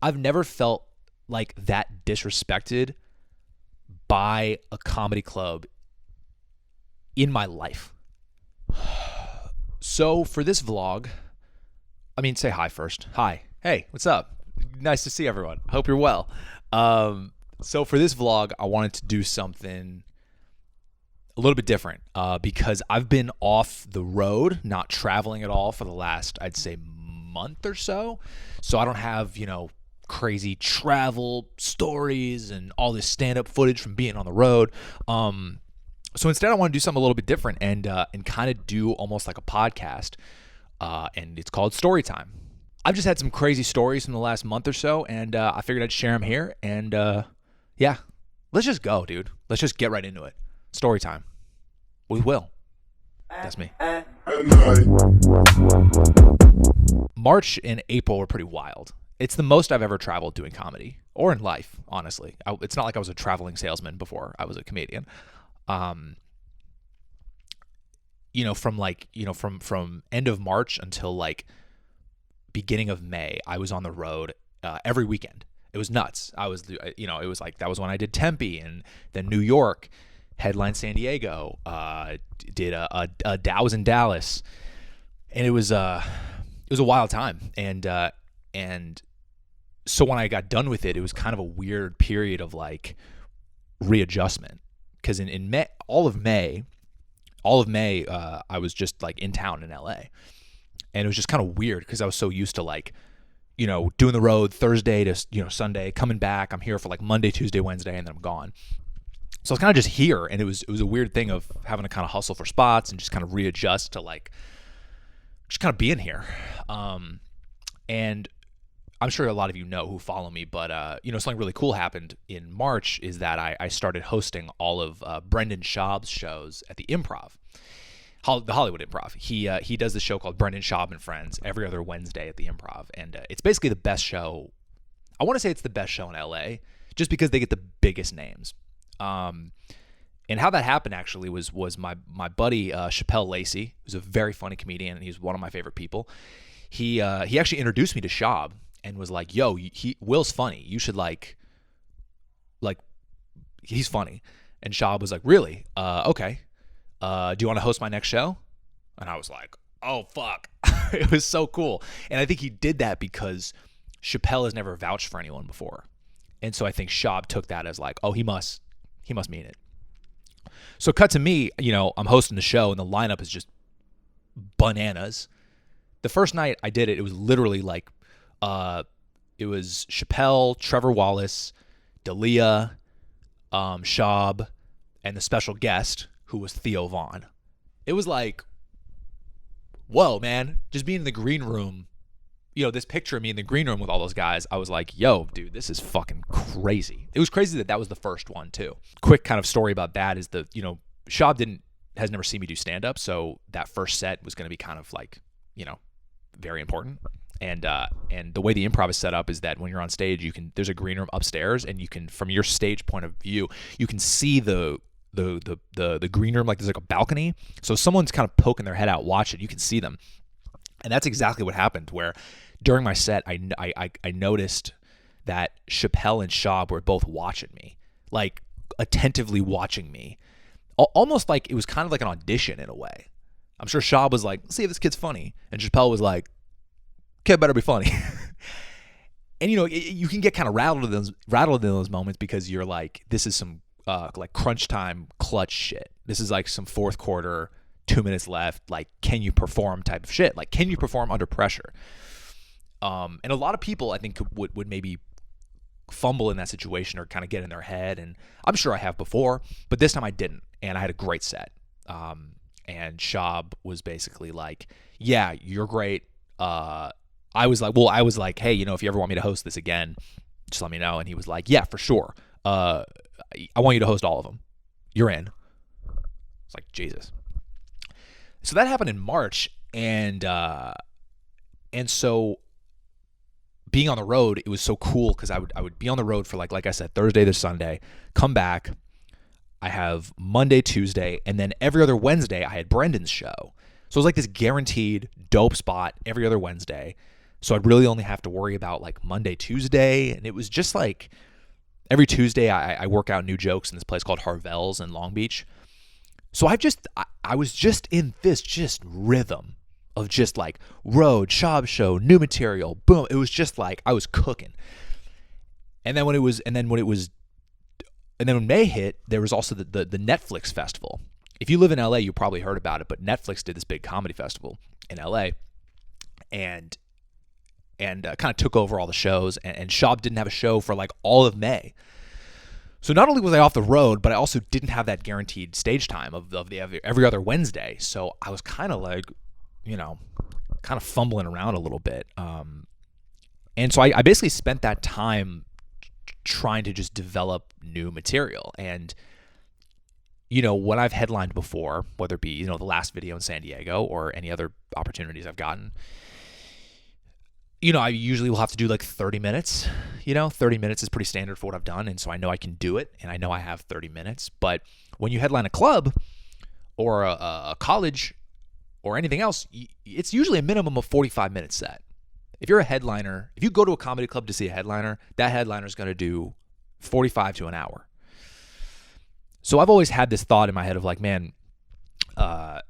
I've never felt like that disrespected by a comedy club in my life. So for this vlog, say hi first. Hi. Hey, what's up? Nice to see everyone. Hope you're well. So for this vlog, I wanted to do something a little bit different because I've been off the road, not traveling at all for the last, I'd say, month or so. So I don't have, crazy travel stories and all this stand-up footage from being on the road. So instead, I want to do something a little bit different and kind of do almost like a podcast, and it's called Storytime. I've just had some crazy stories from the last month or so, and I figured I'd share them here. And yeah, let's just go, dude. Let's just get right into it. Storytime with Will. That's me. March and April were pretty wild. It's the most I've ever traveled doing comedy, or in life, honestly. It's not like I was a traveling salesman before I was a comedian. From end of March until like beginning of May, I was on the road every weekend. It was nuts. It was like that was when I did Tempe and then New York, headline San Diego, did a Dows in Dallas, and it was a wild time. And so when I got done with it, it was kind of a weird period of like readjustment. Because in May, all of May, I was just like in town in LA, and it was just kind of weird because I was so used to like, doing the road Thursday to Sunday, coming back. I'm here for like Monday, Tuesday, Wednesday, and then I'm gone. So I was kind of just here, and it was a weird thing of having to kind of hustle for spots and just kind of readjust to like just kind of being here. And I'm sure a lot of you know who follow me, but something really cool happened in March is that I started hosting all of Brendan Schaub's shows at the Improv, the Hollywood Improv. He does this show called Brendan Schaub and Friends every other Wednesday at the Improv, and it's basically the best show. I want to say it's the best show in LA, just because they get the biggest names. And how that happened actually was my buddy Chappelle Lacey, who's a very funny comedian, and he's one of my favorite people. He actually introduced me to Schaub and was like, "Yo, Will's funny. You should like he's funny." And Schaub was like, "Really? Okay. Do you want to host my next show?" And I was like, "Oh fuck!" It was so cool. And I think he did that because Chappelle has never vouched for anyone before, and so I think Schaub took that as like, "Oh, he must mean it." So cut to me, I'm hosting the show, and the lineup is just bananas. The first night I did it, it was literally like, it was Chappelle, Trevor Wallace, D'Elia, Schaub, and the special guest, who was Theo Vaughn. It was like, whoa, man. Just being in the green room, this picture of me in the green room with all those guys, I was like, yo, dude, this is fucking crazy. It was crazy that was the first one, too. Quick kind of story about that is Schaub has never seen me do stand-up, so that first set was going to be kind of like, very important. And the way the Improv is set up is that when you're on stage, there's a green room upstairs, and you can, from your stage point of view, you can see the green room, like there's like a balcony. So if someone's kind of poking their head out, watch it, you can see them. And that's exactly what happened, where during my set, I noticed that Chappelle and Schaub were both watching me, like attentively watching me, almost like it was kind of like an audition in a way. I'm sure Schaub was like, "See if this kid's funny," and Chappelle was like, "Kid better be funny." And you can get kind of rattled in those moments because you're like, this is some like crunch time clutch shit. This is like some fourth quarter, 2 minutes left, like, can you perform type of shit. Like, can you perform under pressure? And a lot of people, I think, would maybe fumble in that situation or kind of get in their head. And I'm sure I have before, but this time I didn't. And I had a great set. And Schaub was basically like, "Yeah, you're great." I was like, "Hey, if you ever want me to host this again, just let me know." And he was like, "Yeah, for sure. I want you to host all of them. You're in." It's like, Jesus. So that happened in March, and so being on the road, it was so cool because I would be on the road for like I said, Thursday to Sunday, come back. I have Monday, Tuesday, and then every other Wednesday I had Brendan's show. So it was like this guaranteed dope spot every other Wednesday. So I'd really only have to worry about like Monday, Tuesday. And it was just like every Tuesday I work out new jokes in this place called Harvell's in Long Beach. So I was just in this just rhythm of just like road, Schaub show, new material, boom. It was just like I was cooking. And then when May hit, there was also the Netflix festival. If you live in LA, you probably heard about it, but Netflix did this big comedy festival in LA and kind of took over all the shows, and Schaub didn't have a show for like all of May. So not only was I off the road, but I also didn't have that guaranteed stage time of the every other Wednesday. So I was kind of like, kind of fumbling around a little bit. And so I basically spent that time trying to just develop new material. And when I've headlined before, whether it be the last video in San Diego or any other opportunities I've gotten, I usually will have to do like 30 minutes. 30 minutes is pretty standard for what I've done, and so I know I can do it, and I know I have 30 minutes. But when you headline a club or a college or anything else, it's usually a minimum of 45-minute set. If you're a headliner, if you go to a comedy club to see a headliner, that headliner is going to do 45 to an hour. So I've always had this thought in my head of like, man, I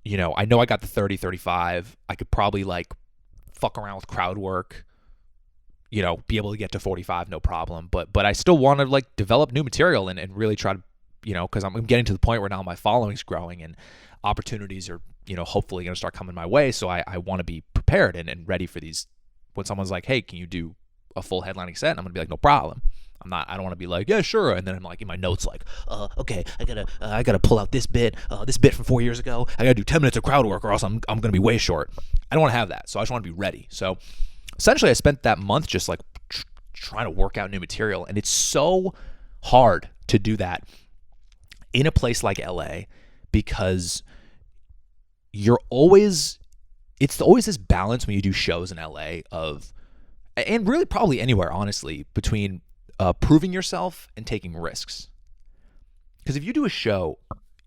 know I got the 30, 35. I could probably like fuck around with crowd work, be able to get to 45, no problem. But I still want to like develop new material and really try to, because I'm getting to the point where now my following's growing and opportunities are, hopefully going to start coming my way. So I want to be prepared and ready for these. When someone's like, hey, can you do a full headlining set? And I'm going to be like, no problem. I don't want to be like, yeah, sure. And then I'm like in my notes like, okay, I gotta pull out this bit from 4 years ago. I gotta do 10 minutes of crowd work or else I'm gonna be way short. I don't want to have that. So I just want to be ready. So essentially I spent that month just like trying to work out new material. And it's so hard to do that in a place like LA because it's always this balance when you do shows in LA and really probably anywhere, honestly, between proving yourself and taking risks. Because if you do a show,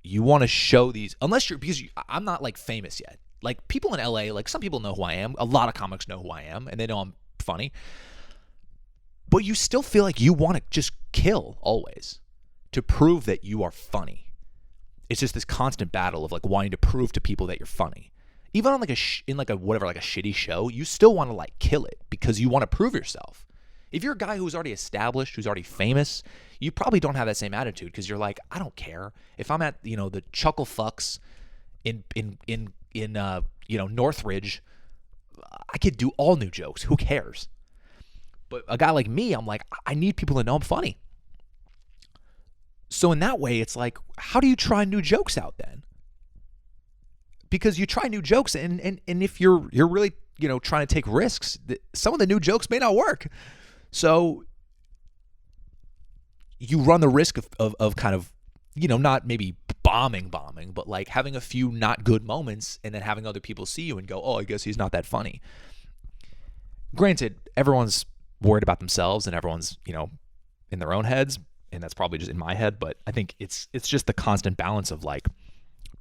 you want to show these, because I'm not like famous yet. Like people in LA, like some people know who I am. A lot of comics know who I am and they know I'm funny. But you still feel like you want to just kill always to prove that you are funny. It's just this constant battle of like wanting to prove to people that you're funny. Even on like a shitty show, you still want to like kill it because you want to prove yourself. If you're a guy who's already established, who's already famous, you probably don't have that same attitude because you're like, I don't care if I'm at the Chuckle Fucks in Northridge, I could do all new jokes. Who cares? But a guy like me, I'm like, I need people to know I'm funny. So in that way, it's like, how do you try new jokes out then? Because you try new jokes and if you're really trying to take risks, some of the new jokes may not work. So you run the risk of kind of, not maybe bombing, but like having a few not good moments and then having other people see you and go, oh, I guess he's not that funny. Granted, everyone's worried about themselves and everyone's, in their own heads, and that's probably just in my head, but I think it's just the constant balance of like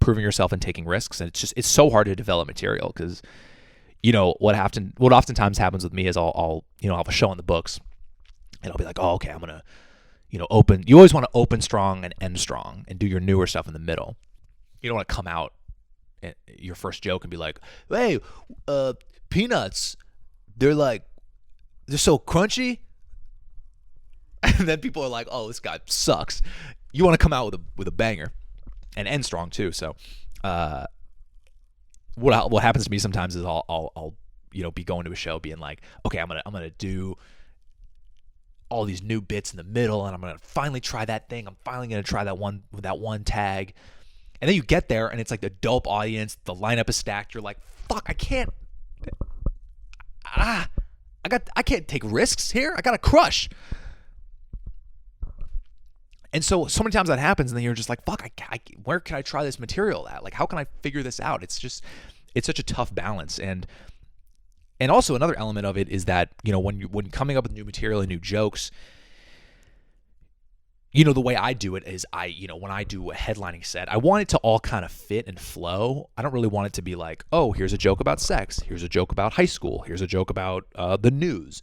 proving yourself and taking risks. And it's so hard to develop material because what oftentimes happens with me is I'll have a show in the books and I'll be like, oh, okay, I'm going to, open. You always want to open strong and end strong and do your newer stuff in the middle. You don't want to come out at your first joke and be like, hey, peanuts, they're so crunchy. And then people are like, oh, this guy sucks. You want to come out with a banger and end strong too. So, what happens to me sometimes is I'll be going to a show being like, okay, I'm gonna do all these new bits in the middle and I'm gonna finally try that thing. I'm finally gonna try that one tag. And then you get there and it's like the dope audience, the lineup is stacked. You're like, fuck, I can't take risks here. I gotta crush. And so many times that happens, and then you're just like, fuck, where can I try this material at? Like, how can I figure this out? It's such a tough balance. And also another element of it is that, when coming up with new material and new jokes, the way I do it is when I do a headlining set, I want it to all kind of fit and flow. I don't really want it to be like, oh, here's a joke about sex. Here's a joke about high school. Here's a joke about the news.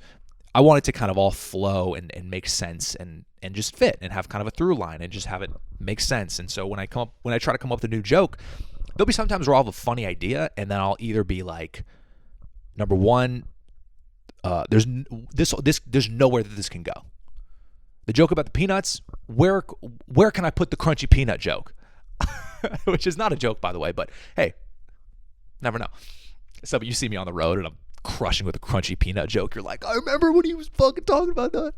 I want it to kind of all flow and make sense and just fit and have kind of a through line and just have it make sense. And so when I try to come up with a new joke, there'll be sometimes where I'll have a funny idea and then I'll either be like, number one, there's nowhere that this can go. The joke about the peanuts, where can I put the crunchy peanut joke? Which is not a joke, by the way, but hey, never know. So you see me on the road and I'm crushing with a crunchy peanut joke. You're like, I remember when he was fucking talking about that.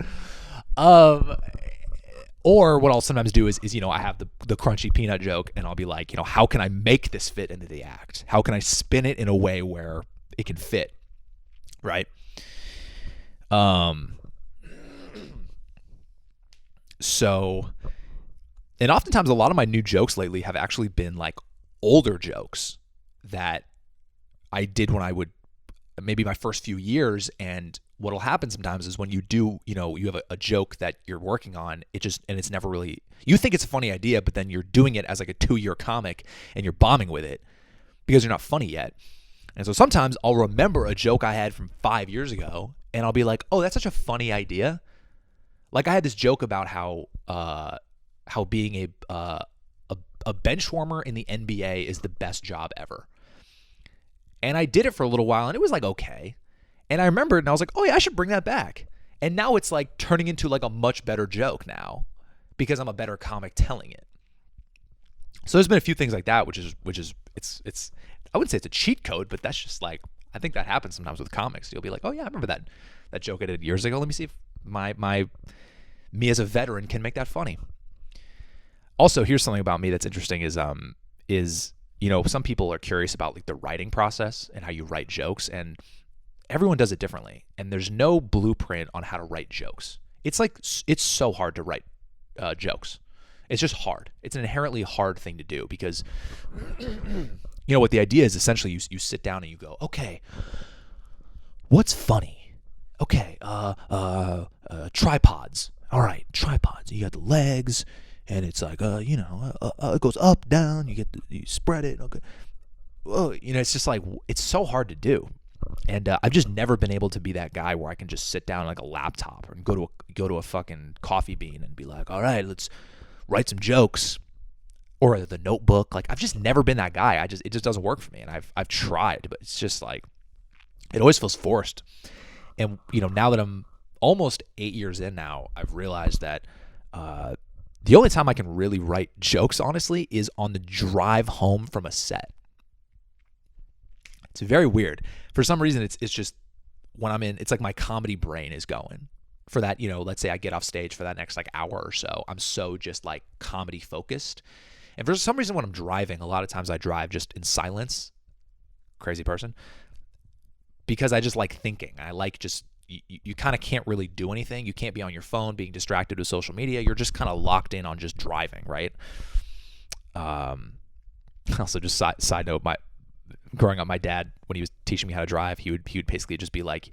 Or what I'll sometimes do is I have the crunchy peanut joke and I'll be like, how can I make this fit into the act? How can I spin it in a way where it can fit? Right? So, and oftentimes a lot of my new jokes lately have actually been like older jokes that I did when I would maybe my first few years. And what'll happen sometimes is when you do, you have a joke that you're working on, and it's never really, you think it's a funny idea, but then you're doing it as like a 2-year comic and you're bombing with it because you're not funny yet. And so sometimes I'll remember a joke I had from 5 years ago and I'll be like, oh, that's such a funny idea. Like I had this joke about how being a bench warmer in the NBA is the best job ever. And I did it for a little while and it was like, okay. And I remembered and I was like, oh yeah, I should bring that back. And now it's like turning into like a much better joke now because I'm a better comic telling it. So there's been a few things like that, which is it's I wouldn't say it's a cheat code, but that's just like, I think that happens sometimes with comics. You'll be like, oh yeah, I remember that joke I did years ago. Let me see if me as a veteran can make that funny. Also, here's something about me that's interesting is some people are curious about like the writing process and how you write jokes, and everyone does it differently. And there's no blueprint on how to write jokes. It's so hard to write jokes. It's just hard. It's an inherently hard thing to do because what the idea is essentially you sit down and you go, okay, what's funny? Okay, tripods. All right, tripods. You got the legs, and it's like, it goes up, down. You spread it. Okay. Well, it's just like, it's so hard to do. And I've just never been able to be that guy where I can just sit down like a laptop and go to a fucking coffee bean and be like, all right, let's write some jokes, or the notebook. Like I've just never been that guy. It just doesn't work for me. And I've tried, but it's just like, it always feels forced. And now that I'm almost 8 years in now, I've realized that the only time I can really write jokes, honestly, is on the drive home from a set. It's very weird. For some reason, it's just when I'm in, it's like my comedy brain is going for that. Let's say I get off stage for that next like hour or so. I'm so just like comedy focused. And for some reason, when I'm driving, a lot of times I drive just in silence. Crazy person. Because I just like thinking. I like just, you kind of can't really do anything. You can't be on your phone being distracted with social media. You're just kind of locked in on just driving, right? Also, just side note, growing up, my dad, when he was teaching me how to drive, he would basically just be like,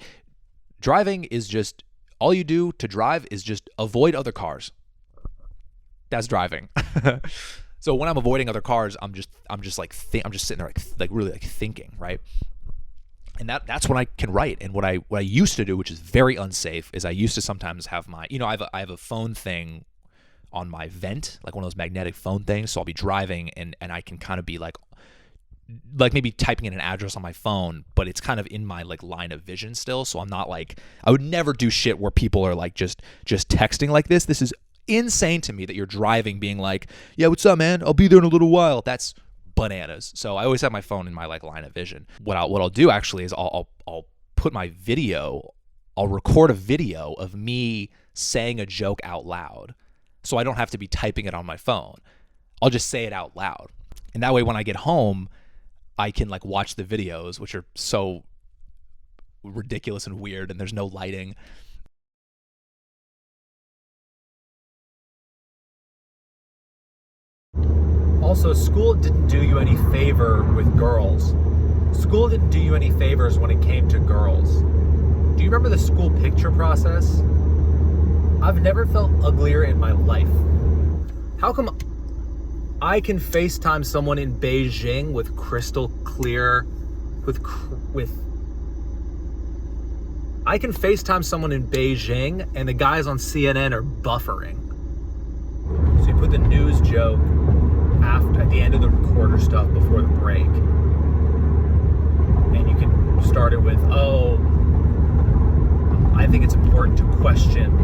driving is just, all you do to drive is just avoid other cars. That's driving. So when I'm avoiding other cars, I'm just sitting there like really like thinking, right? And that's when I can write. And what I used to do, which is very unsafe, is I used to sometimes have my, I have a phone thing on my vent, like one of those magnetic phone things. So I'll be driving and I can kind of be like maybe typing in an address on my phone, but it's kind of in my like line of vision still. So I'm not like, I would never do shit where people are like just texting like this. This is insane to me that you're driving being like, yeah, what's up, man? I'll be there in a little while. That's bananas. So I always have my phone in my like line of vision. What I'll do actually is I'll put my video, I'll record a video of me saying a joke out loud. So I don't have to be typing it on my phone. I'll just say it out loud. And that way when I get home, I can like watch the videos, which are so ridiculous and weird, and there's no lighting. Also, school didn't do you any favor with girls. School didn't do you any favors when it came to girls. Do you remember the school picture process? I've never felt uglier in my life. How come I can FaceTime someone in Beijing with crystal clear, I can FaceTime someone in Beijing and the guys on CNN are buffering. So you put the news joke at the end of the recorder stuff before the break. And you can start it with, I think it's important to question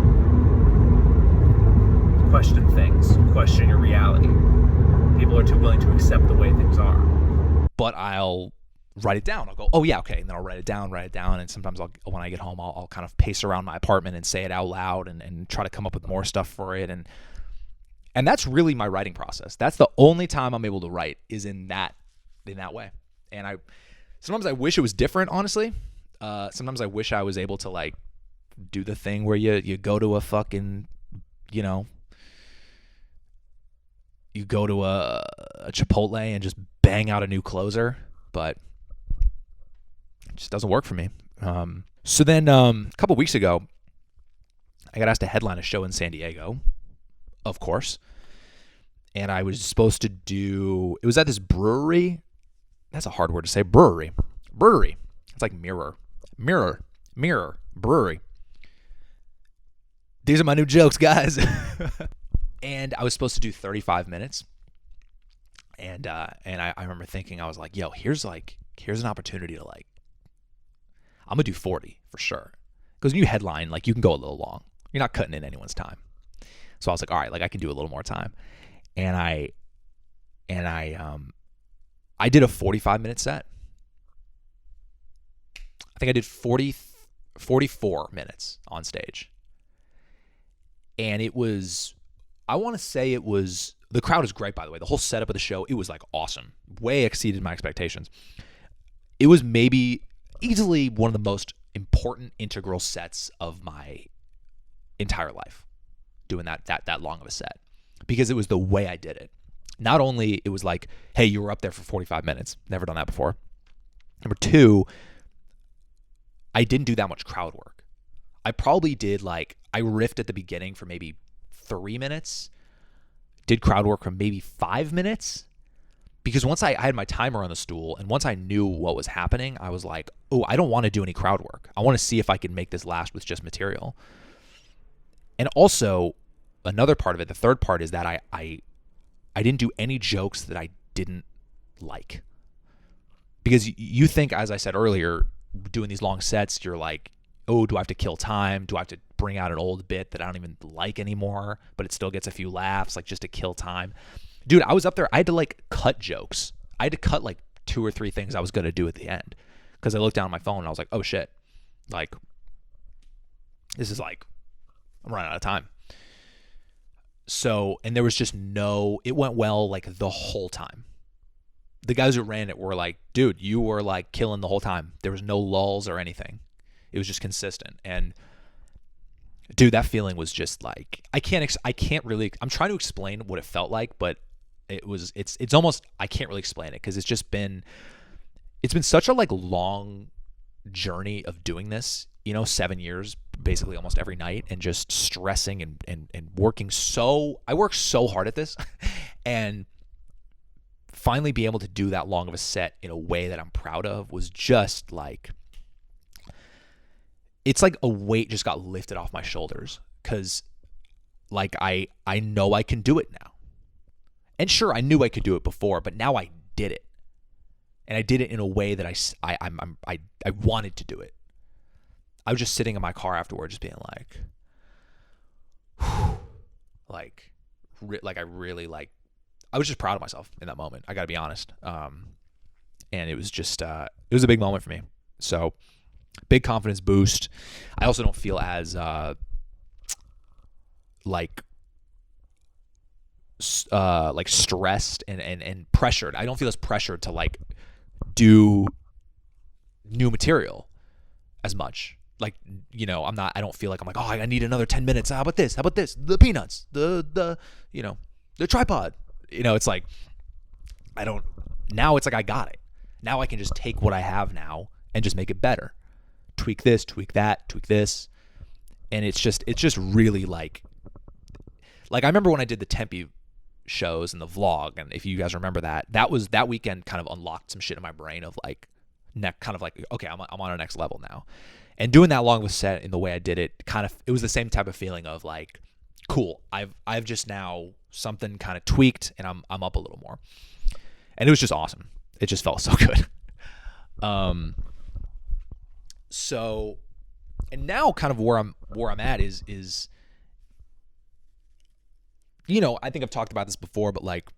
things, question your reality. People are too willing to accept the way things are. But I'll write it down. I'll go, oh yeah, okay, and then I'll write it down, and sometimes when I get home, I'll kind of pace around my apartment and say it out loud and try to come up with more stuff for it, and that's really my writing process. That's the only time I'm able to write is in that way. And sometimes I wish it was different, honestly. Sometimes I wish I was able to like do the thing where you go to a fucking, you go to a Chipotle and just bang out a new closer, but it just doesn't work for me. So then a couple weeks ago, I got asked to headline a show in San Diego, of course. And I was supposed to it was at this brewery. That's a hard word to say. Brewery. It's like mirror, brewery. These are my new jokes, guys. And I was supposed to do 35 minutes. And I remember thinking, I was like, yo, here's an opportunity to like, I'm going to do 40 for sure. Because when you headline, like you can go a little long. You're not cutting in anyone's time. So I was like, all right, like I can do a little more time. And I did a 45-minute set. I think I did 44 minutes on stage. And the crowd is great, by the way. The whole setup of the show, it was like awesome. Way exceeded my expectations. It was maybe easily one of the most important integral sets of my entire life, doing that long of a set. Because it was the way I did it. Not only it was like, hey, you were up there for 45 minutes. Never done that before. Number two, I didn't do that much crowd work. I probably did I riffed at the beginning for maybe 3 minutes. Did crowd work for maybe 5 minutes. Because once I had my timer on the stool and once I knew what was happening, I was like, oh, I don't want to do any crowd work. I want to see if I can make this last with just material. And also, another part of it, the third part, is that I didn't do any jokes that I didn't like. Because you think, as I said earlier, doing these long sets, you're like, oh, do I have to kill time? Do I have to bring out an old bit that I don't even like anymore, but it still gets a few laughs, like just to kill time? Dude, I was up there. I had to cut jokes. I had to cut 2 or 3 things I was going to do at the end. Because I looked down at my phone and I was like, oh shit. This is I'm running out of time. So, and there was just it went well the whole time. The guys who ran it were like, dude, you were killing the whole time. There was no lulls or anything. It was just consistent. And dude, that feeling was just I can't really, I'm trying to explain what it felt like, but it's almost, I can't really explain it because it's been such a long journey of doing this, 7 years, basically almost every night, and just stressing and working I work so hard at this and finally be able to do that long of a set in a way that I'm proud of was just it's like a weight just got lifted off my shoulders because I know I can do it now. And sure, I knew I could do it before, but now I did it. And I did it in a way that I wanted to do it. I was just sitting in my car afterward just being I was just proud of myself in that moment. I got to be honest. And it was just, it was a big moment for me. So big confidence boost. I also don't feel as, stressed and pressured. I don't feel as pressured to do new material as much. I don't feel I'm oh, I need another 10 minutes. How about this? The peanuts, the tripod. It's now it's I got it. Now I can just take what I have now and just make it better. Tweak this, tweak that, tweak this. And it's just really like I remember when I did the Tempe shows and the vlog, and if you guys remember that weekend kind of unlocked some shit in my brain of like kind of like, okay, I'm on a next level now. And doing that long with set in the way I did it, it was the same type of feeling of like, cool, I've just now something kind of tweaked and I'm up a little more. And it was just awesome. It just felt so good. So, and now kind of where I'm at is I think I've talked about this before, but like,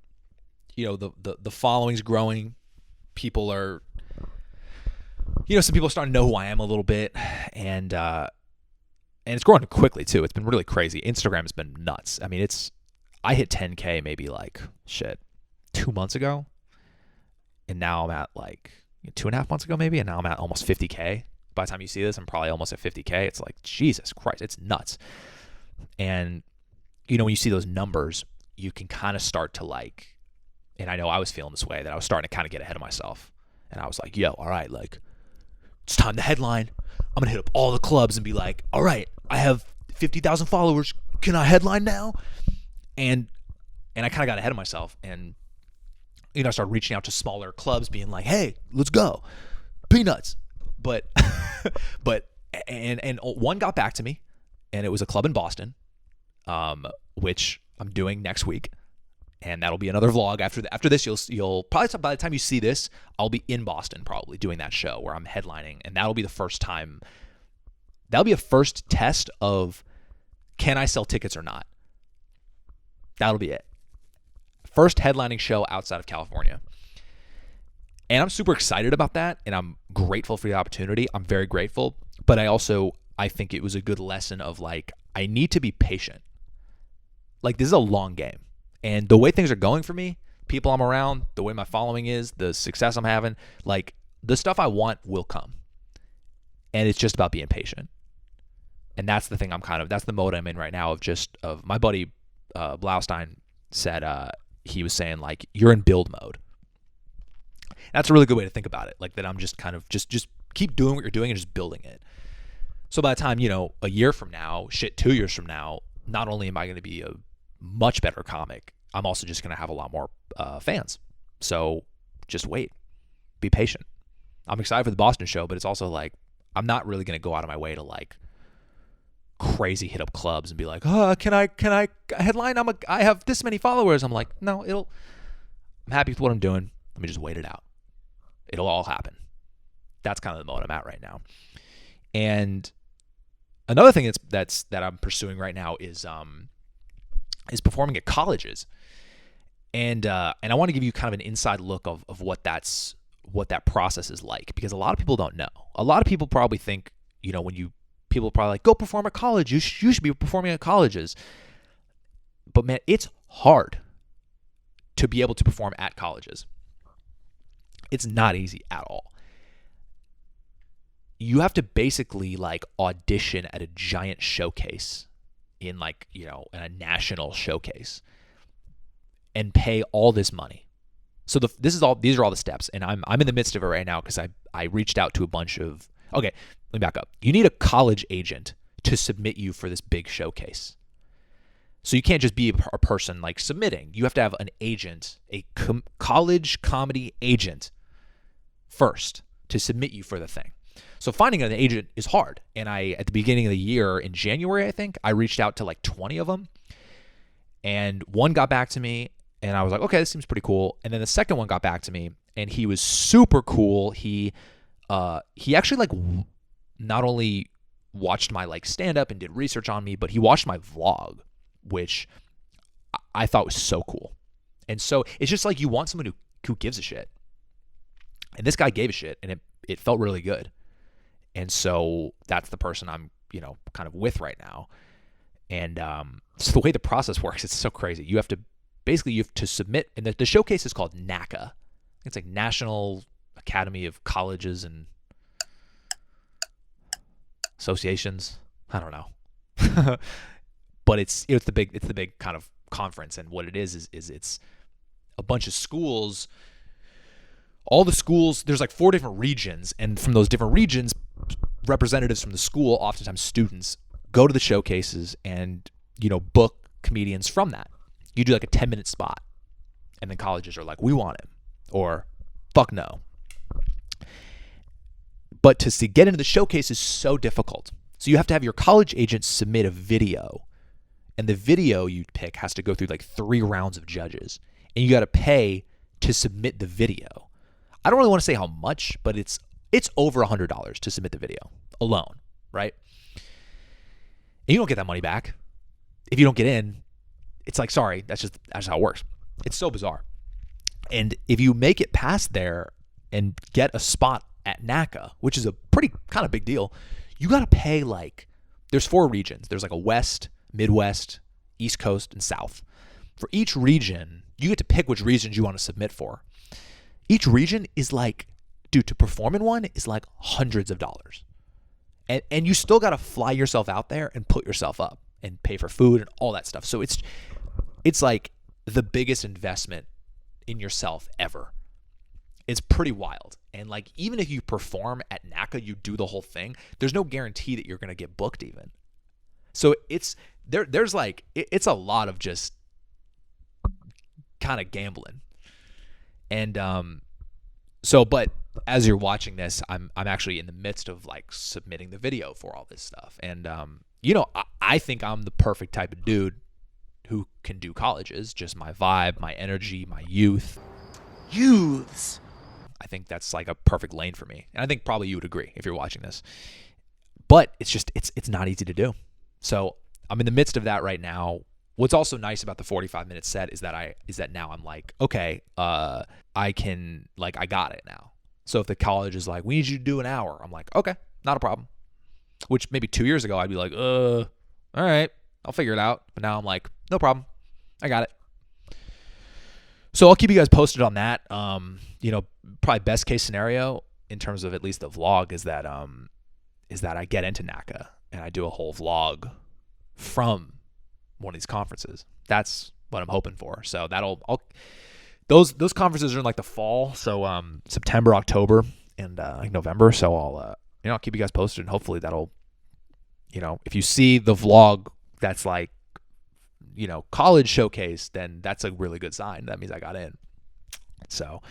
the following's growing. People are, some people are starting to know who I am a little bit, and it's growing quickly too. It's been really crazy. Instagram has been nuts. I mean, I hit 10K maybe like 2 months ago, and now I'm at like 2.5 months ago maybe, and now I'm at almost 50K. By the time you see this, I'm probably almost at 50K. It's like, Jesus Christ, it's nuts. And when you see those numbers, you can kind of start to like, and I know I was feeling this way, that I was starting to kind of get ahead of myself. And I was like, yo, all right, like, it's time to headline. I'm going to hit up all the clubs and be like, all right, I have 50,000 followers. Can I headline now? And I kind of got ahead of myself. And, I started reaching out to smaller clubs being like, hey, let's go. Peanuts. But one got back to me, and it was a club in Boston, which I'm doing next week. And that'll be another vlog. After this, you'll probably, by the time you see this, I'll be in Boston probably doing that show where I'm headlining, and that'll be the first time. That'll be a first test of, can I sell tickets or not? That'll be it. First headlining show outside of California. And I'm super excited about that, and I'm grateful for the opportunity. I'm very grateful, but I think it was a good lesson of like, I need to be patient. Like, this is a long game. And the way things are going for me, people I'm around, the way my following is, the success I'm having, like, the stuff I want will come. And it's just about being patient. And that's the thing that's the mode I'm in right now of my buddy Blaustein said, he was saying like, you're in build mode. That's a really good way to think about it. Like, that I'm just kind of just keep doing what you're doing and just building it. So by the time, a year from now, 2 years from now, not only am I going to be a much better comic, I'm also just going to have a lot more fans. So just wait. Be patient. I'm excited for the Boston show, but it's also like, I'm not really going to go out of my way to like crazy hit up clubs and be like, oh, can I headline? I have this many followers. I'm like, no, I'm happy with what I'm doing. Let me just wait it out. It'll all happen. That's kind of the mode I'm at right now. And another thing that I'm pursuing right now is performing at colleges. And I want to give you kind of an inside look of what that process is like, because a lot of people don't know. A lot of people probably think, people probably like, go perform at college. You should be performing at colleges. But man, it's hard to be able to perform at colleges. It's not easy at all. You have to basically like audition at a giant showcase in like, in a national showcase and pay all this money. So these are all the steps, and I'm in the midst of it right now because I reached out to a bunch of, okay, let me back up. You need a college agent to submit you for this big showcase. So you can't just be a person like submitting. You have to have an agent, a college comedy agent first to submit you for the thing. So finding an agent is hard. And at the beginning of the year, in January, I think, I reached out to like 20 of them. And one got back to me, and I was like, okay, this seems pretty cool. And then the second one got back to me, and he was super cool. He actually like not only watched my like stand-up and did research on me, but he watched my vlog, which I thought was so cool. And so it's just like, you want someone who gives a shit. And this guy gave a shit, and it felt really good. And so that's the person I'm, kind of with right now. And so the way the process works, it's so crazy. You have to submit, and the showcase is called NACA. It's like National Academy of Colleges and Associations. I don't know. But it's the big kind of conference, and what it is it's a bunch of schools. All the schools, there's like 4 different regions, and from those different regions, representatives from the school, oftentimes students, go to the showcases and, book comedians from that. You do like a 10-minute spot, and then colleges are like, we want him, or fuck no. But to get into the showcase is so difficult. So you have to have your college agent submit a video, and the video you pick has to go through like 3 rounds of judges, and you got to pay to submit the video. I don't really want to say how much, but it's over $100 to submit the video alone, right? And you don't get that money back. If you don't get in, it's like, sorry, that's how it works. It's so bizarre. And if you make it past there and get a spot at NACA, which is a pretty kind of big deal, you got to pay there's 4 regions. There's like a West, Midwest, East Coast, and South. For each region, you get to pick which regions you want to submit for. Each region is to perform in one is like hundreds of dollars. And you still got to fly yourself out there and put yourself up and pay for food and all that stuff. So it's like the biggest investment in yourself ever. It's pretty wild. And even if you perform at NACA, you do the whole thing, there's no guarantee that you're going to get booked even. So it's a lot of just kind of gambling. And but as you're watching this, I'm actually in the midst of submitting the video for all this stuff. And I think I'm the perfect type of dude who can do colleges. Just my vibe, my energy, my youth. Youths. I think that's a perfect lane for me. And I think probably you would agree if you're watching this. But it's not easy to do. So I'm in the midst of that right now. What's also nice about the 45-minute set is that now I'm okay, I can I got it now. So if the college is we need you to do an hour, I'm okay, not a problem. Which maybe 2 years ago I'd be all right, I'll figure it out. But now I'm no problem, I got it. So I'll keep you guys posted on that. Probably best case scenario in terms of at least the vlog is that I get into NACA and I do a whole vlog from one of these conferences. That's what I'm hoping for. So those conferences are in the fall. So September, October, and November. So I'll keep you guys posted, and hopefully that'll, if you see the vlog that's college showcase, then that's a really good sign. That means I got in. So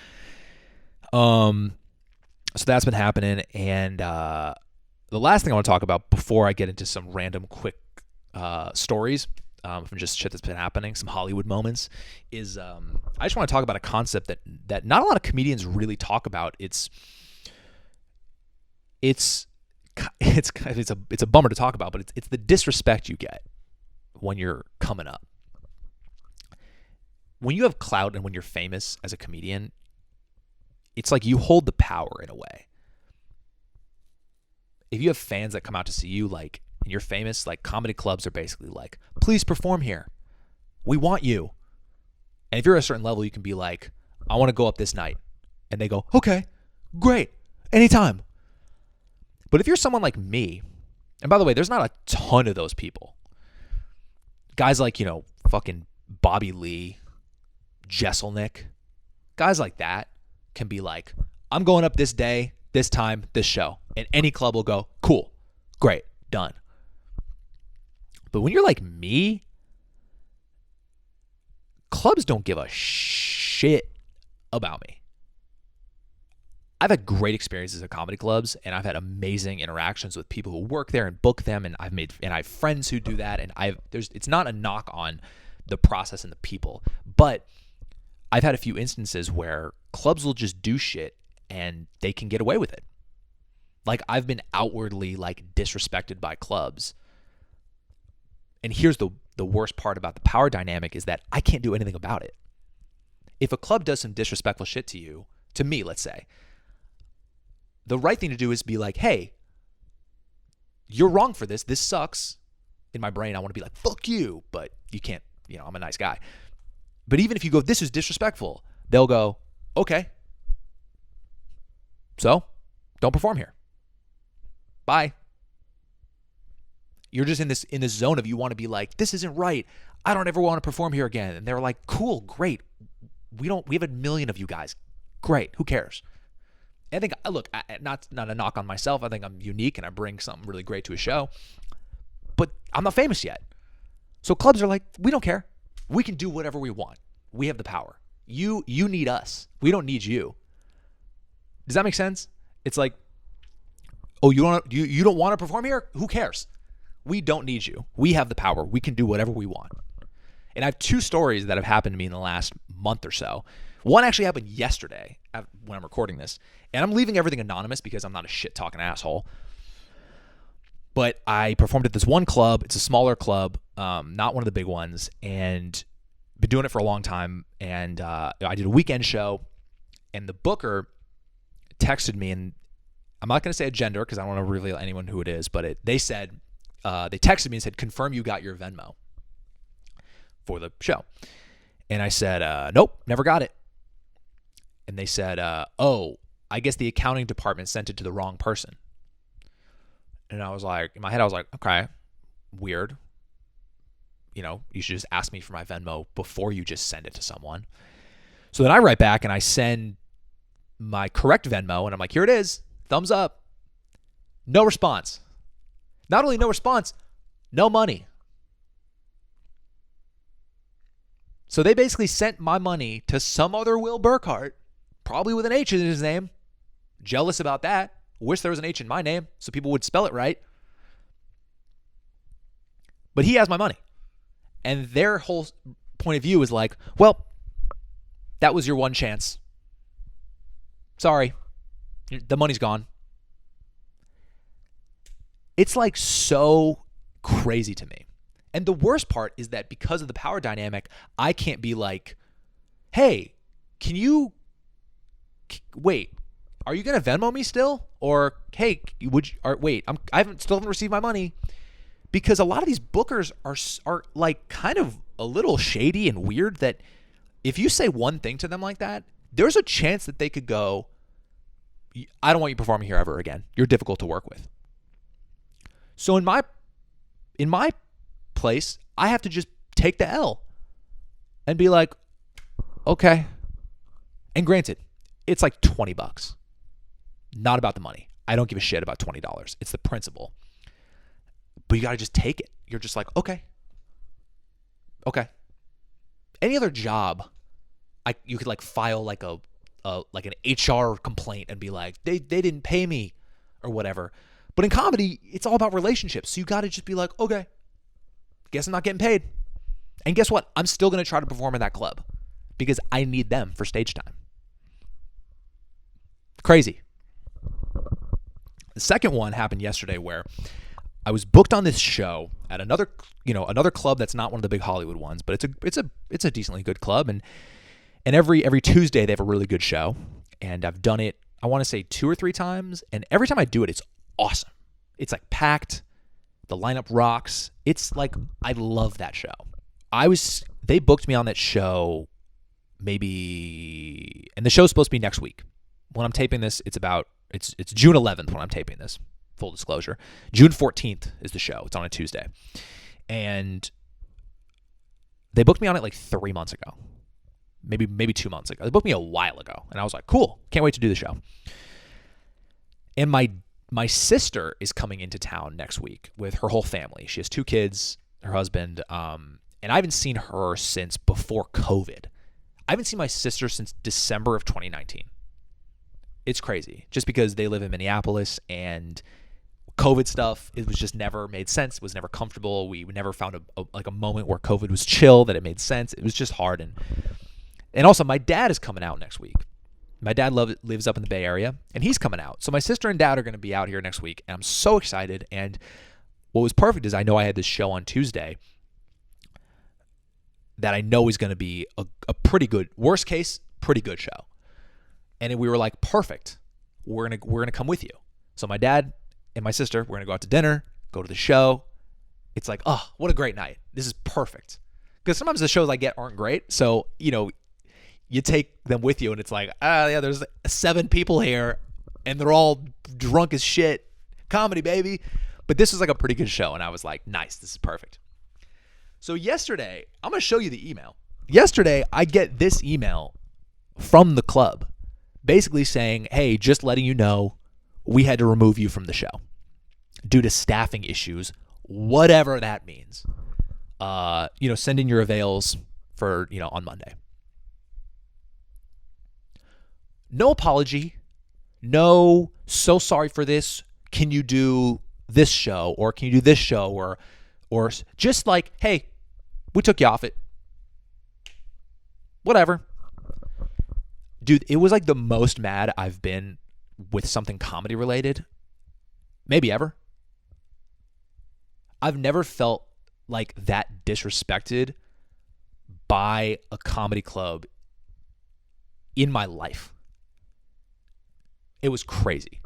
that's been happening. And the last thing I want to talk about before I get into some random quick stories from just shit that's been happening, some Hollywood moments, is I just want to talk about a concept that not a lot of comedians really talk about. It's a bummer to talk about, but it's the disrespect you get when you're coming up. When you have clout and when you're famous as a comedian, it's you hold the power in a way. If you have fans that come out to see you, and you're famous, comedy clubs are basically please perform here. We want you. And if you're at a certain level, you can be I want to go up this night. And they go, okay, great, anytime. But if you're someone like me, and by the way, there's not a ton of those people. Guys fucking Bobby Lee, Jesselnick, guys like that can be I'm going up this day, this time, this show. And any club will go, cool, great, done. But when you're like me, clubs don't give a shit about me. I've had great experiences at comedy clubs, and I've had amazing interactions with people who work there and book them, and I have friends who do that, and it's not a knock on the process and the people, but I've had a few instances where clubs will just do shit and they can get away with it. I've been outwardly disrespected by clubs. And here's the worst part about the power dynamic is that I can't do anything about it. If a club does some disrespectful shit to you, to me, let's say, the right thing to do is be hey, you're wrong for this. This sucks. In my brain, I want to be fuck you, but you can't, I'm a nice guy. But even if you go, this is disrespectful, they'll go, okay, so don't perform here. Bye. You're just in this zone of you want to be this isn't right. I don't ever want to perform here again. And they're cool, great. We have a million of you guys. Great. Who cares? I think, look, not a knock on myself. I think I'm unique and I bring something really great to a show. but I'm not famous yet. So clubs are like, we don't care. We can do whatever we want. We have the power. You need us. We don't need you. Does that make sense? It's like, oh, you don't want to perform here? Who cares? We don't need you. We have the power. We can do whatever we want. And I have 2 stories that have happened to me in the last month or so. One actually happened yesterday when I'm recording this. And I'm leaving everything anonymous because I'm not a shit-talking asshole. But I performed at this one club. It's a smaller club, not one of the big ones. And been doing it for a long time. And I did a weekend show. And the booker texted me. And I'm not going to say a gender because I don't want to reveal anyone who it is. But they said, they texted me and said, confirm you got your Venmo for the show. And I said, nope, never got it. And they said, oh, I guess the accounting department sent it to the wrong person. And I was like, in my head, I was like, okay, weird. You know, you should just ask me for my Venmo before you just send it to someone. So then I write back and I send my correct Venmo and I'm like, here it is, thumbs up. No response. Not only no response, no money. So they basically sent my money to some other Will Burkart, probably with an H in his name. Jealous about that. Wish there was an H in my name so people would spell it right. But he has my money. And their whole point of view is like, well, that was your one chance. Sorry. The money's gone. It's like so crazy to me. And the worst part is that because of the power dynamic, I can't be like, hey, can you wait? Are you gonna Venmo me still? Or hey, I still haven't received my money, because a lot of these bookers are like kind of a little shady and weird. That if you say one thing to them like that, there's a chance that they could go, I don't want you performing here ever again. You're difficult to work with. So in my place, I have to just take the L and be like, okay. And granted, it's like $20. Not about the money. I don't give a shit about $20. It's the principle. But you got to just take it. You're just like, okay. Okay. Any other job, you could like file like like an HR complaint and be like, they didn't pay me or whatever. But in comedy, it's all about relationships. So you got to just be like, okay, guess I'm not getting paid. And guess what? I'm still going to try to perform in that club because I need them for stage time. Crazy. The second one happened yesterday where I was booked on this show at another club that's not one of the big Hollywood ones, but it's a decently good club, and every Tuesday they have a really good show, and I've done it, I want to say 2 or 3 times, and every time I do it, it's awesome. It's like packed. The lineup rocks. It's like, I love that show. They booked me on that show maybe, and the show's supposed to be next week. When I'm taping this, it's June 11th when I'm taping this, full disclosure. June 14th is the show. It's on a Tuesday. And they booked me on it like 3 months ago. Maybe 2 months ago. They booked me a while ago. And I was like, cool, can't wait to do the show. And my sister is coming into town next week with her whole family. She has 2 kids, her husband, and I haven't seen her since before COVID. I haven't seen my sister since December of 2019. It's crazy, just because they live in Minneapolis and COVID stuff, it was just never made sense. It was never comfortable. We never found a moment where COVID was chill, that it made sense. It was just hard. And also, my dad is coming out next week. My dad lives up in the Bay Area, and he's coming out. So my sister and dad are going to be out here next week, and I'm so excited. And what was perfect is I know I had this show on Tuesday that I know is going to be a pretty good, worst case, pretty good show. And we were like, perfect. We're gonna come with you. So my dad and my sister, we're gonna go out to dinner, go to the show. It's like, oh, what a great night. This is perfect. Because sometimes the shows I get aren't great. So, you take them with you and it's like, yeah, there's 7 people here and they're all drunk as shit. Comedy, baby. But this was like a pretty good show. And I was like, nice, this is perfect. So yesterday, I'm gonna show you the email. Yesterday, I get this email from the club, basically saying, hey, just letting you know, we had to remove you from the show due to staffing issues whatever that means. Send in your avails for, on Monday. No apology. No, so sorry for this. Can you do this show, or can you do this show, or just like, hey, we took you off it. Whatever. Dude, it was like the most mad I've been with something comedy related, maybe ever. I've never felt like that disrespected by a comedy club in my life. It was crazy.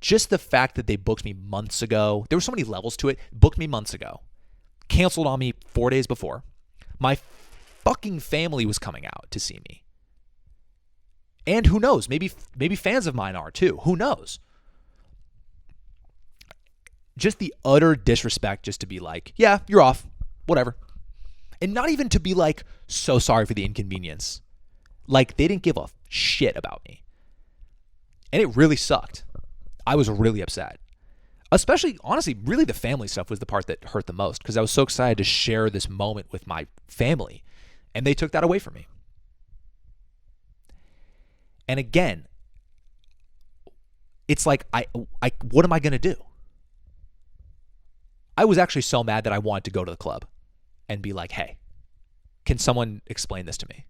Just the fact that they booked me months ago. There were so many levels to it. Booked me months ago. Canceled on me 4 days before. My fucking family was coming out to see me. And who knows? Maybe fans of mine are too. Who knows? Just the utter disrespect just to be like, yeah, you're off. Whatever. And not even to be like, so sorry for the inconvenience. Like, they didn't give a shit about me. And it really sucked. I was really upset. Especially, honestly, really the family stuff was the part that hurt the most, because I was so excited to share this moment with my family, and they took that away from me. And again, it's like, what am I going to do? I was actually so mad that I wanted to go to the club and be like, hey, can someone explain this to me?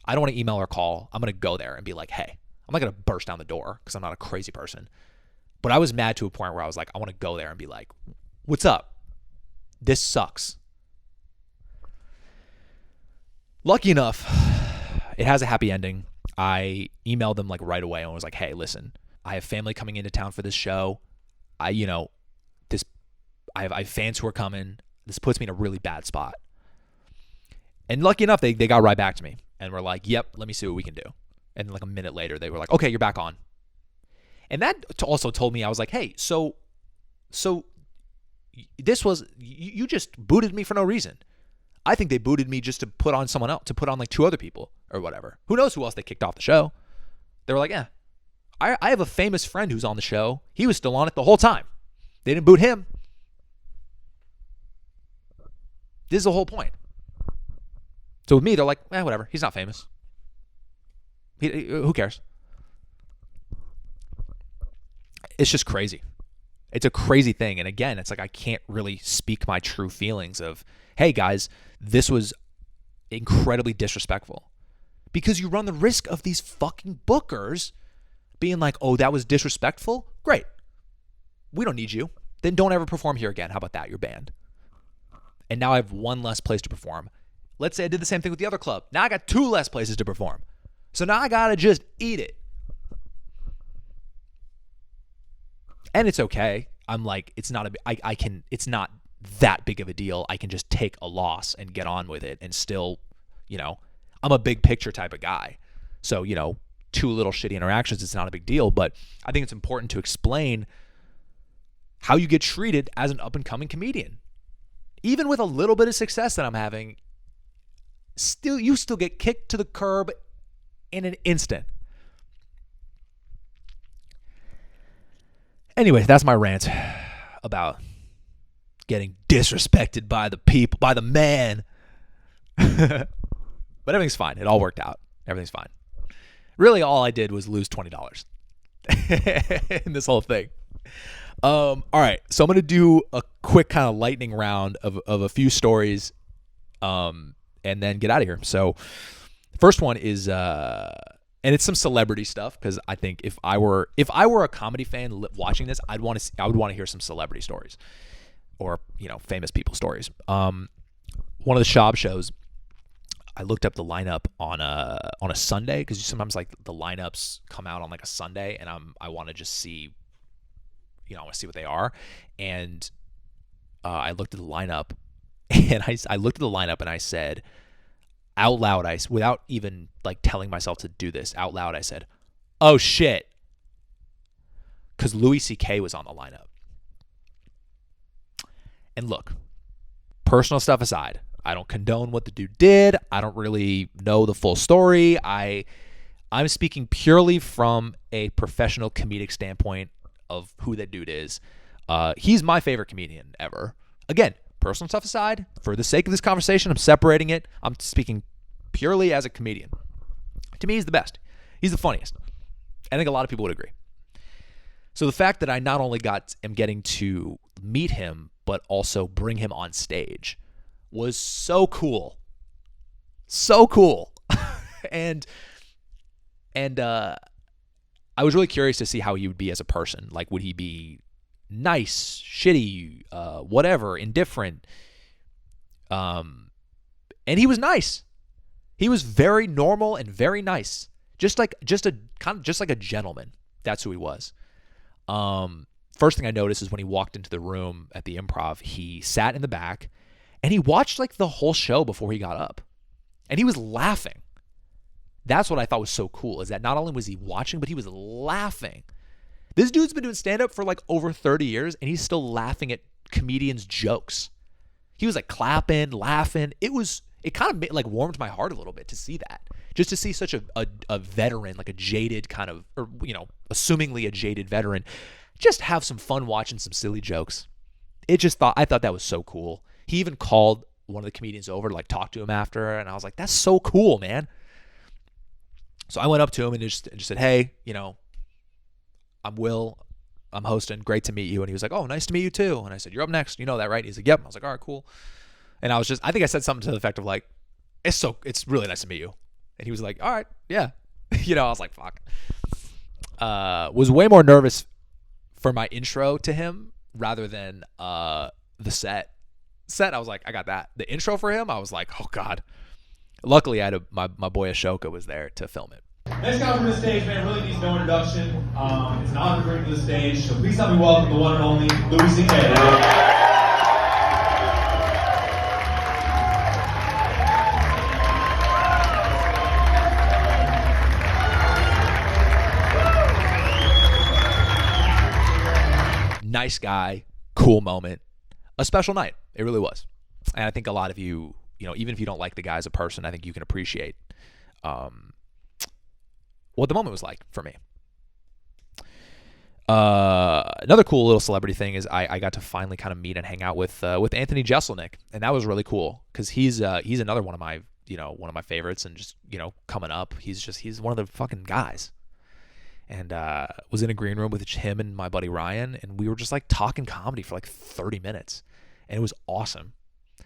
I don't want to email or call. I'm going to go there and be like, hey. I'm not going to burst down the door because I'm not a crazy person. But I was mad to a point where I was like, I want to go there and be like, what's up? This sucks. Lucky enough, it has a happy ending. I emailed them like right away and was like, hey, listen, I have family coming into town for this show. I have fans who are coming. This puts me in a really bad spot. And lucky enough, they got right back to me and were like, yep, let me see what we can do. And like a minute later, they were like, okay, you're back on. And that also told me, I was like, hey, so this was, you just booted me for no reason. I think they booted me just to put on someone else, to put on like 2 other people or whatever. Who knows who else they kicked off the show? They were like, yeah, I have a famous friend who's on the show. He was still on it the whole time. They didn't boot him. This is the whole point. So with me, they're like, whatever. He's not famous. Who cares? It's just crazy. It's a crazy thing. And again, it's like I can't really speak my true feelings of, hey guys, this was incredibly disrespectful. Because you run the risk of these fucking bookers being like, oh, that was disrespectful? Great. We don't need you. Then don't ever perform here again. How about that? You're banned. And now I have 1 less place to perform. Let's say I did the same thing with the other club. Now I got 2 less places to perform. So now I gotta just eat it. And it's okay. I'm like, it's not that big of a deal. I can just take a loss and get on with it and still, I'm a big picture type of guy. So, 2 little shitty interactions, it's not a big deal. But I think it's important to explain how you get treated as an up and coming comedian. Even with a little bit of success that I'm having, you still get kicked to the curb in an instant. Anyway, that's my rant about getting disrespected by the people, by the man. But everything's fine. It all worked out. Everything's fine. Really, all I did was lose $20 in this whole thing. All right, so I'm going to do a quick kind of lightning round of a few stories and then get out of here. So first one is, and it's some celebrity stuff, because I think if I were a comedy fan watching this, I would want to hear some celebrity stories or, famous people stories. One of the Schaub shows, I looked up the lineup on a Sunday, because sometimes like the lineups come out on like a Sunday, and I want to just see, I want to see what they are. And I looked at the lineup, and I looked at the lineup and I said out loud, without even like telling myself to do this, out loud I said, oh shit, because Louis C.K. was on the lineup. And look, personal stuff aside, I don't condone what the dude did. I don't really know the full story. I'm speaking purely from a professional comedic standpoint of who that dude is. He's my favorite comedian ever. Again, personal stuff aside, for the sake of this conversation, I'm separating it. I'm speaking purely as a comedian. To me, he's the best. He's the funniest. I think a lot of people would agree. So the fact that I not only am getting to meet him, but also bring him on stage was so cool. So cool. and I was really curious to see how he would be as a person. Like, would he be nice, shitty, whatever, indifferent? And he was nice. He was very normal and very nice. Just like a gentleman. That's who he was. First thing I noticed is when he walked into the room at the Improv, he sat in the back and he watched like the whole show before he got up. And he was laughing. That's what I thought was so cool, is that not only was he watching, but he was laughing. This dude's been doing stand-up for like over 30 years, and he's still laughing at comedians' jokes. He was like clapping, laughing. It kind of like warmed my heart a little bit to see that. Just to see such a veteran, like a jaded kind of, or, you know, assumingly a jaded veteran, just have some fun watching some silly jokes. I thought that was so cool. He even called one of the comedians over to like talk to him after, and I was like, that's so cool, man. So I went up to him and just said, hey, you know, I'm Will. I'm hosting. Great to meet you. And he was like, oh, nice to meet you too. And I said, you're up next. You know that, right? He's like, yep. I was like, all right, cool. And I think I said something to the effect of like, it's really nice to meet you. And he was like, all right, yeah. You know, I was like, fuck. Was way more nervous for my intro to him rather than the set. I was like, I got that. The intro for him, I was like, oh God. Luckily, I had my boy Ashoka was there to film it. Next guy from the stage, man, really needs no introduction. It's an honor to bring him to the stage. So please help me welcome the one and only Louis C.K. Nice guy, cool moment, a special night. It really was. And I think a lot of you, you know, even if you don't like the guy as a person, I think you can appreciate what the moment was like for me. Another cool little celebrity thing is I got to finally kind of meet and hang out with Anthony Jeselnik, and that was really cool because he's another one of my favorites, and just, you know, coming up, he's one of the fucking guys. And was in a green room with him and my buddy Ryan, and we were just like talking comedy for like 30 minutes, and it was awesome.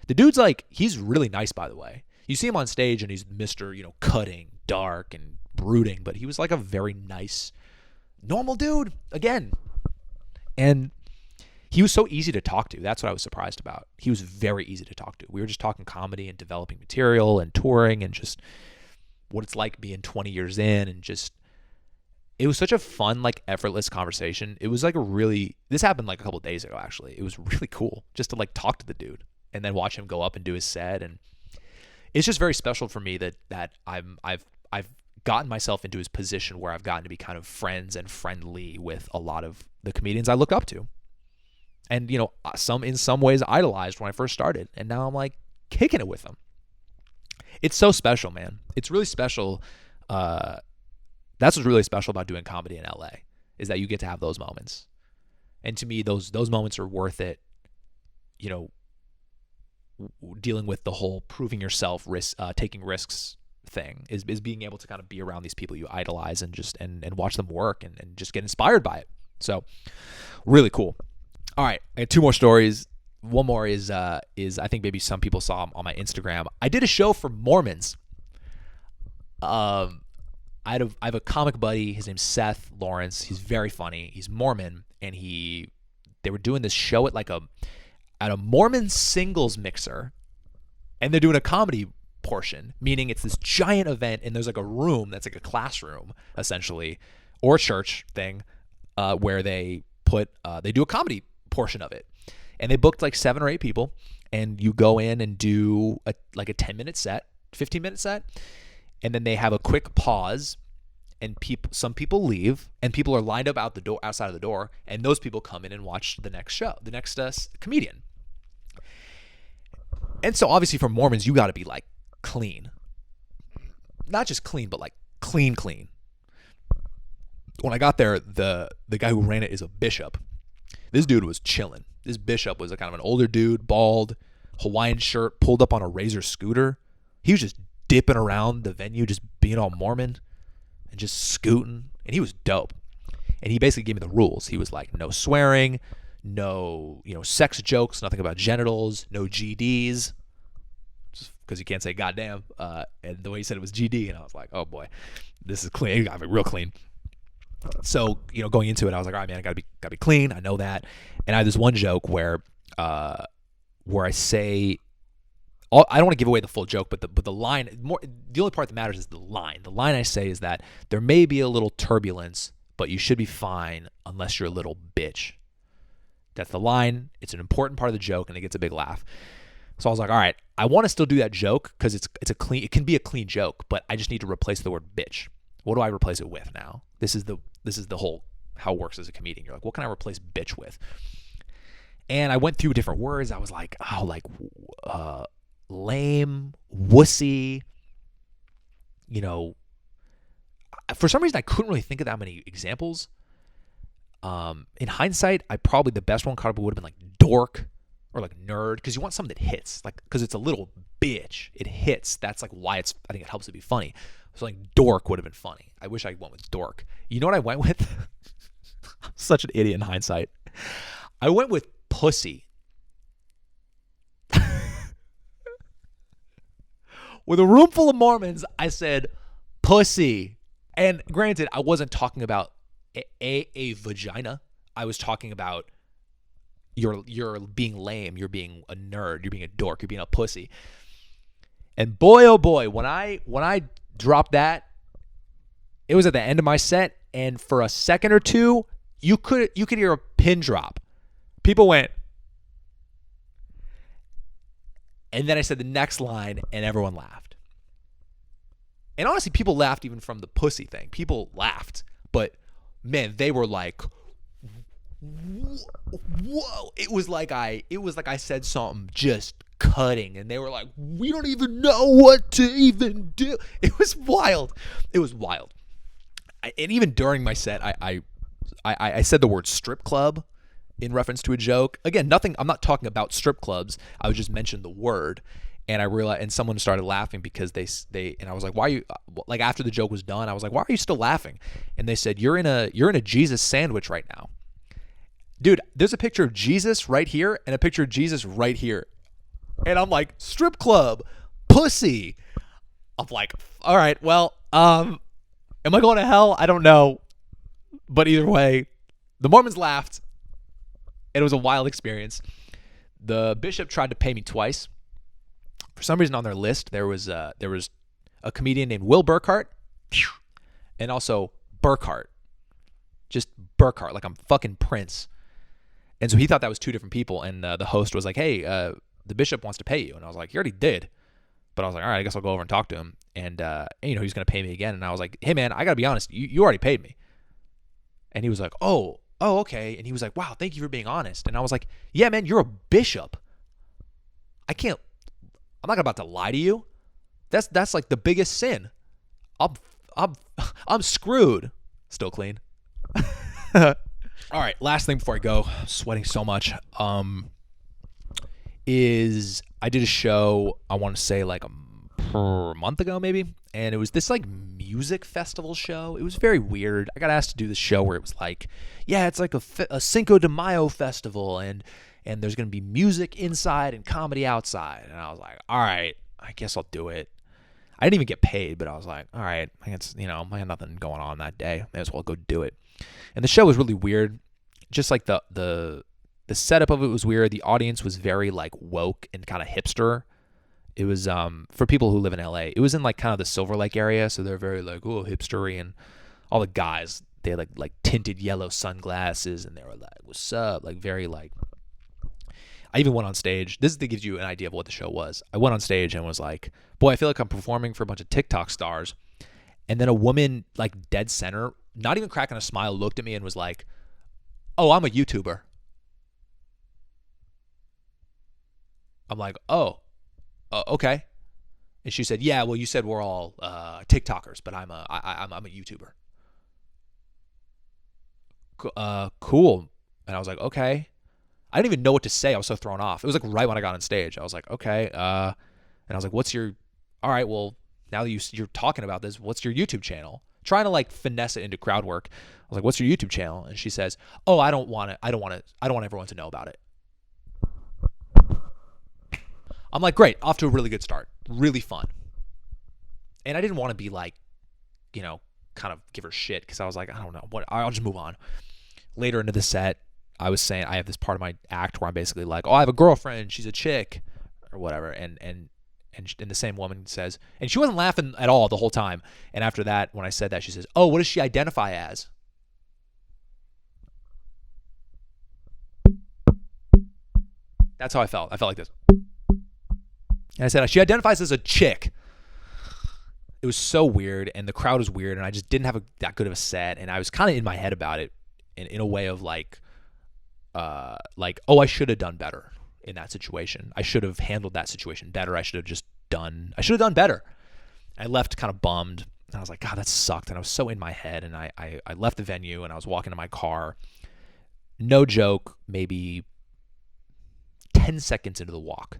The dude's like, he's really nice, by the way. You see him on stage and he's Mr., you know, cutting, dark, and brooding, but he was like a very nice, normal dude again. And he was so easy to talk to. That's what I was surprised about. He was very easy to talk to. We were just talking comedy and developing material and touring and just what it's like being 20 years in, and just, it was such a fun, like, effortless conversation. It was like this happened like a couple of days ago, actually. It was really cool just to like talk to the dude and then watch him go up and do his set. And it's just very special for me that I've gotten myself into his position where I've gotten to be kind of friends and friendly with a lot of the comedians I look up to. And, you know, in some ways idolized when I first started. And now I'm like kicking it with them. It's so special, man. It's really special. That's what's really special about doing comedy in LA, is that you get to have those moments. And to me, those moments are worth it, you know, dealing with the whole proving yourself, taking risks thing, is being able to kind of be around these people you idolize and just and watch them work and just get inspired by it. So really cool. All right, I have two more stories. One more is I think maybe some people saw on my Instagram. I did a show for Mormons. I have a comic buddy. His name's Seth Lawrence. He's very funny. He's Mormon, and they were doing this show at a Mormon singles mixer, and they're doing a comedy portion, meaning it's this giant event, and there's like a room that's like a classroom essentially, or a church thing, where they do a comedy portion of it, and they booked like 7 or 8 people, and you go in and do a 10-minute set, 15-minute set. And then they have a quick pause, and some people leave, and people are lined up outside of the door, and those people come in and watch the next show, the next comedian. And so obviously for Mormons, you got to be like clean, not just clean, but like clean. When I got there, the guy who ran it is a bishop, This dude was chilling. This bishop was a kind of an older dude, bald, Hawaiian shirt, pulled up on a Razor scooter. He was just dipping around the venue, just being all Mormon and just scooting. And he was dope. And he basically gave me the rules. He was like, no swearing, no, sex jokes, nothing about genitals, no GDs, because you can't say goddamn. And the way he said it was GD, and I was like, oh boy, this is clean. He got me real clean. So, going into it, I was like, all right, man, I gotta be clean. I know that. And I had this one joke where I say, I don't want to give away the full joke, but the line, the only part that matters is the line. The line I say is that there may be a little turbulence, but you should be fine unless you're a little bitch. That's the line. It's an important part of the joke, and it gets a big laugh. So I was like, all right, I want to still do that joke because it can be a clean joke, but I just need to replace the word bitch. What do I replace it with now? This is the whole how it works as a comedian. You're like, what can I replace bitch with? And I went through different words. I was like, lame, wussy. For some reason, I couldn't really think of that many examples. In hindsight, probably the best one would have been like dork or like nerd, because you want something that hits, like, because it's a little bitch. It hits. That's like why I think it helps to be funny. So like dork would have been funny. I wish I went with dork. You know what I went with? I'm such an idiot in hindsight. I went with pussy. With a room full of Mormons, I said pussy. And granted, I wasn't talking about a vagina. I was talking about you're being lame, you're being a nerd, you're being a dork, you're being a pussy. And boy, oh boy, when I dropped that, it was at the end of my set, and for a second or two, you could hear a pin drop. People went, and then I said the next line, and everyone laughed. And honestly, people laughed even from the pussy thing. People laughed, but man, they were like, whoa. It was like I said something just cutting, and they were like, we don't even know what to even do. It was wild. And even during my set, I said the word strip club in reference to a joke. Again, nothing. I'm not talking about strip clubs. I just mentioned the word, and I realized, and someone started laughing because they and I was like, why are you, like, after the joke was done, I was like, why are you still laughing? And they said, you're in a Jesus sandwich right now. Dude, there's a picture of Jesus right here and a picture of Jesus right here. And I'm like, strip club, pussy. I'm like, all right, well, am I going to hell? I don't know. But either way, the Mormons laughed. It was a wild experience. The bishop tried to pay me twice. For some reason on their list, there was a comedian named Will Burkart and also Burkart. Just Burkart, like I'm fucking Prince. And so he thought that was two different people. And the host was like, hey, the bishop wants to pay you. And I was like, he already did. But I was like, all right, I guess I'll go over and talk to him. And he was going to pay me again. And I was like, hey, man, I got to be honest. You already paid me. And he was like, oh, okay. And he was like, wow, thank you for being honest. And I was like, yeah, man, you're a bishop. I'm not about to lie to you. That's like the biggest sin. I'm screwed. Still clean. All right, last thing before I go, I'm sweating so much. Is I did a show, I want to say like a month ago maybe, and it was this like music festival show. It was very weird. I got asked to do this show where it was like, yeah, it's like a Cinco de Mayo festival, and there's going to be music inside and comedy outside. And I was like, all right, I guess I'll do it. I didn't even get paid, but I was like, all right, I guess, I had nothing going on that day. May as well go do it. And the show was really weird. Just like the setup of it was weird. The audience was very like woke and kind of hipster. It was for people who live in LA. It was in like kind of the Silver Lake area, so they're very like, oh, hipstery, and all the guys, they had like tinted yellow sunglasses, and they were like, what's up? Like very like. I even went on stage. This gives you an idea of what the show was. I went on stage and was like, boy, I feel like I'm performing for a bunch of TikTok stars. And then a woman, like dead center, not even cracking a smile, looked at me and was like, oh, I'm a YouTuber. I'm like, oh, okay. And she said, yeah, well, you said we're all TikTokers, but I'm a YouTuber. Cool. And I was like, okay. I didn't even know what to say. I was so thrown off. It was like right when I got on stage. I was like, okay. And I was like, all right, well, now that you're talking about this, what's your YouTube channel? Trying to like finesse it into crowd work. I was like, what's your YouTube channel? And she says, oh, I don't want everyone to know about it. I'm like, great, off to a really good start. Really fun. And I didn't want to be like, kind of give her shit because I was like, I don't know, I'll just move on. Later into the set, I was saying I have this part of my act where I'm basically like, oh, I have a girlfriend, she's a chick, or whatever, and the same woman says, and she wasn't laughing at all the whole time. And after that, when I said that, she says, oh, what does she identify as? That's how I felt. I felt like this. And I said, she identifies as a chick. It was so weird, and the crowd was weird, and I just didn't have that good of a set, and I was kind of in my head about it in a way of like, oh, I should have done better in that situation. I should have handled that situation better. I should have done better. I left kind of bummed, and I was like, God, that sucked, and I was so in my head, and I left the venue, and I was walking to my car. No joke, maybe 10 seconds into the walk.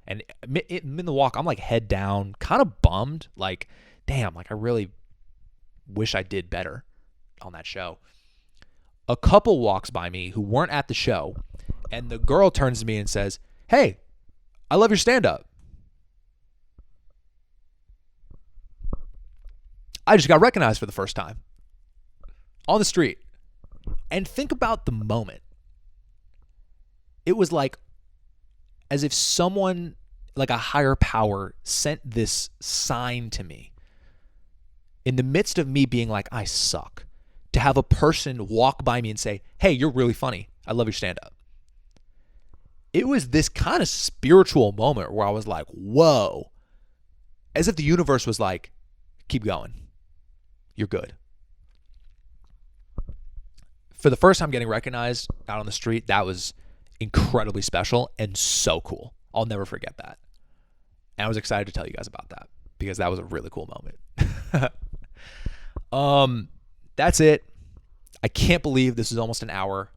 And in the walk, I'm like head down, kind of bummed, like, damn, like I really wish I did better on that show. A couple walks by me who weren't at the show, and the girl turns to me and says, hey, I love your stand-up. I just got recognized for the first time on the street. And think about the moment. It was like as if someone, like a higher power, sent this sign to me in the midst of me being like, I suck, to have a person walk by me and say, hey, you're really funny. I love your stand-up. It was this kind of spiritual moment where I was like, whoa, as if the universe was like, keep going. You're good. For the first time getting recognized out on the street, that was incredibly special and so cool. I'll never forget that. And I was excited to tell you guys about that because that was a really cool moment. That's it. I can't believe this is almost an hour.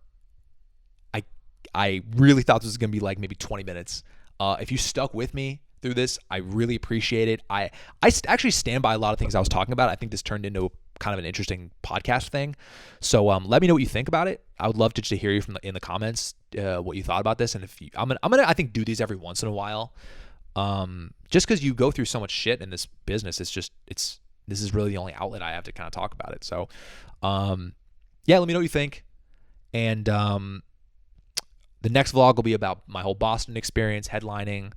I really thought this was going to be like maybe 20 minutes. If you stuck with me through this, I really appreciate it. I actually stand by a lot of things I was talking about. I think this turned into kind of an interesting podcast thing. So let me know what you think about it. I would love to hear you in the comments what you thought about this. And if you, I'm gonna I think do these every once in a while. Just because you go through so much shit in this business, this is really the only outlet I have to kind of talk about it. So yeah, let me know what you think. And the next vlog will be about my whole Boston experience, headlining,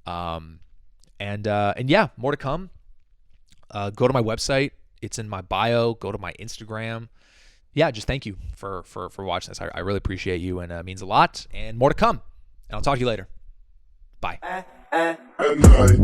and yeah, more to come. Go to my website. It's in my bio. Go to my Instagram. Yeah, just thank you for watching this. I really appreciate you, and it means a lot. And more to come. And I'll talk to you later. Bye. At night.